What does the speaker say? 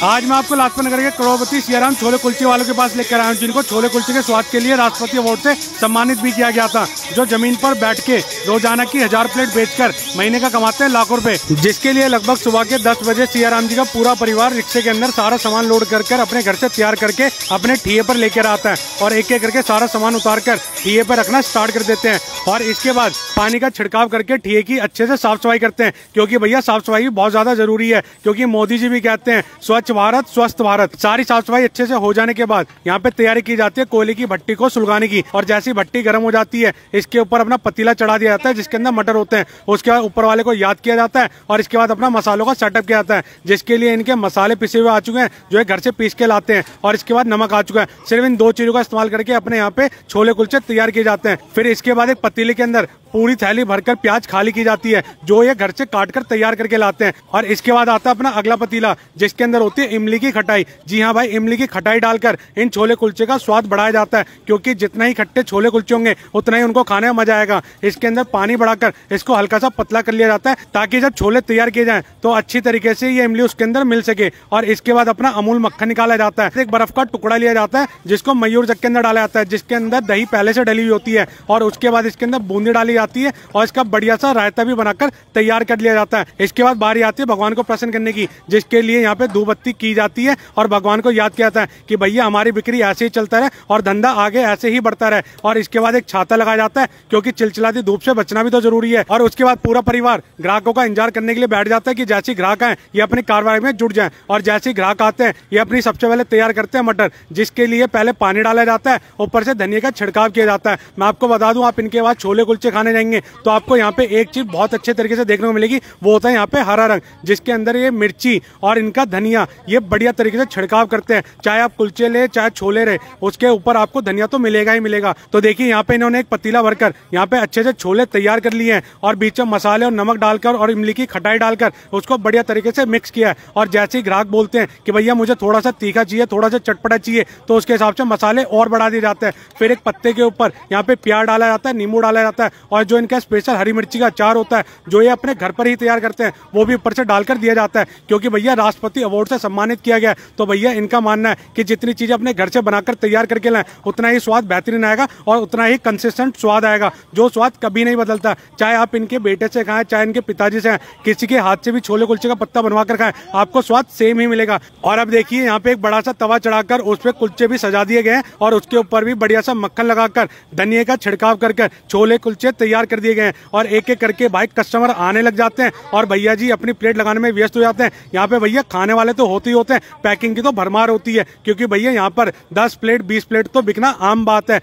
आज मैं आपको लाजपत नगर के करोड़पति सियाराम छोले कुलचे वालों के पास लेकर आया हूँ, जिनको छोले कुलचे के स्वाद के लिए राष्ट्रपति अवार्ड से सम्मानित भी किया गया था। जो जमीन पर बैठ के रोजाना की 1000 प्लेट बेचकर महीने का कमाते हैं लाखों रुपए, जिसके लिए लगभग सुबह के 10 बजे सियाराम जी का पूरा परिवार रिक्शे के अंदर सारा सामान लोड कर अपने घर से तैयार करके अपने ठिये पर लेकर आता है और एक एक करके सारा सामान उतार कर ठिये पर रखना स्टार्ट कर देते हैं। और इसके बाद पानी का छिड़काव करके ठिये की अच्छे से साफ सफाई करते हैं, क्योंकि भैया साफ सफाई बहुत ज्यादा जरूरी है, क्योंकि मोदी जी भी कहते हैं स्वच्छ भारत स्वस्थ भारत। सारी साफ सफाई अच्छे से हो जाने के बाद यहाँ पे तैयारी की जाती है कोयले की भट्टी को सुलगाने की। और जैसी भट्टी गर्म हो जाती है, इसके ऊपर अपना पतीला चढ़ा दिया जाता है जिसके अंदर मटर होते हैं। उसके बाद ऊपर वाले को याद किया जाता है और इसके बाद अपना मसालों का सेटअप किया जाता है, जिसके लिए इनके मसाले पिसे हुए आ चुके हैं जो है घर से पीस के लाते हैं। और इसके बाद नमक आ चुका है। सिर्फ इन 2 चीजों का इस्तेमाल करके अपने यहाँ पे छोले कुलचे तैयार किए जाते हैं। फिर इसके बाद एक पतीले के अंदर पूरी थैली भरकर प्याज खाली की जाती है, जो ये घर से काट कर तैयार करके लाते हैं। और इसके बाद आता है अपना अगला पतीला, जिसके अंदर होती है इमली की खटाई। जी हाँ भाई, इमली की खटाई डालकर इन छोले कुलचे का स्वाद बढ़ाया जाता है, क्योंकि जितना ही खट्टे छोले कुलचे होंगे उतना ही उनको खाने में मजा आएगा। इसके अंदर पानी बढ़ाकर इसको हल्का सा पतला कर लिया जाता है, ताकि जब छोले तैयार किए जाएं तो अच्छी तरीके से ये इमली उसके अंदर मिल सके। और इसके बाद अपना अमूल मक्खन निकाला जाता है। एक बर्फ का टुकड़ा लिया जाता है जिसको मयूर जग के अंदर डाला जाता है, जिसके अंदर दही पहले से डली हुई होती है। और उसके बाद इसके अंदर बूंदी डाली जाती है और इसका बढ़िया सा रायता भी बनाकर तैयार कर लिया जाता है। इसके बाद बारी आती है भगवान को प्रसन्न करने की, जिसके लिए यहाँ पे धूप बत्ती की जाती है और भगवान को याद किया जाता है कि भैया हमारी बिक्री ऐसे ही चलता रहे और धंधा आगे ऐसे ही बढ़ता रहे। और इसके बाद एक छाता लगाया जाता है, क्योंकि चिलचिलाती धूप से बचना भी तो जरूरी है। और उसके बाद पूरा परिवार ग्राहकों का इंतजार करने के लिए बैठ जाता है कि जैसे ग्राहक आए ये अपनी कार्रवाई में जुट जाए। और जैसे ग्राहक आते हैं ये अपनी सबसे पहले तैयार करते हैं मटर, जिसके लिए पहले पानी डाला जाता है, ऊपर से धनिया का छिड़काव किया जाता है। मैं आपको बता दूं, आप इनके बाद छोले कुलचे खाने जाएंगे तो आपको यहाँ पे एक चीज बहुत अच्छे तरीके से देखने को मिलेगी, वो होता है यहाँ पे हरा रंग, जिसके अंदर ये मिर्ची और इनका धनिया ये बढ़िया तरीके से छिड़काव करते हैं। चाहे आप कुलचे ले चाहे छोले रहे, उसके ऊपर आपको धनिया तो मिलेगा ही मिलेगा। तो देखिए यहाँ पे इन्होंने एक पतीला भरकर यहाँ पे अच्छे से छोले तैयार कर लिए हैं और बीच में मसाले और नमक डालकर और इमली की खटाई डालकर उसको बढ़िया तरीके से मिक्स किया है। और जैसे ही ग्राहक बोलते हैं कि भैया मुझे थोड़ा सा तीखा चाहिए, थोड़ा सा चटपटा चाहिए, तो उसके हिसाब से मसाले और बढ़ा दिए जाते हैं। फिर एक पत्ते के ऊपर यहाँ पे प्याज डाला जाता है, नींबू डाला जाता है और जो इनका स्पेशल हरी मिर्ची का अचार होता है जो ये अपने घर पर ही तैयार करते हैं, वो भी ऊपर से डालकर दिया जाता है। क्योंकि भैया राष्ट्रपति अवार्ड से सम्मानित किया गया, तो भैया इनका मानना है कि जितनी चीजें अपने घर से बनाकर तैयार करके लाएं उतना ही स्वाद बेहतरीन आएगा और उतना ही कंसिस्टेंट स्वाद आएगा, जो स्वाद कभी नहीं बदलता। चाहे आप इनके बेटे से खाएं, चाहे इनके पिताजी से, किसी के हाथ से भी छोले कुलचे का पत्ता बनवा कर खाएं, आपको स्वाद सेम ही मिलेगा। और अब देखिए यहाँ पे एक बड़ा सा तवा चढ़ाकर उस पर कुलचे भी सजा दिए गए और उसके ऊपर भी बढ़िया सा मक्खन लगाकर धनिया का छिड़काव कर छोले कुलचे तैयार कर दिए गए। और एक एक करके भाई कस्टमर आने लग जाते हैं और भैया जी अपनी प्लेट लगाने में व्यस्त हो जाते हैं। यहाँ पे भैया खाने वाले तो होते ही होते हैं, पैकिंग की तो भरमार होती है, क्योंकि भैया यहाँ पर 10 प्लेट 20 प्लेट तो बिकना आम बात है।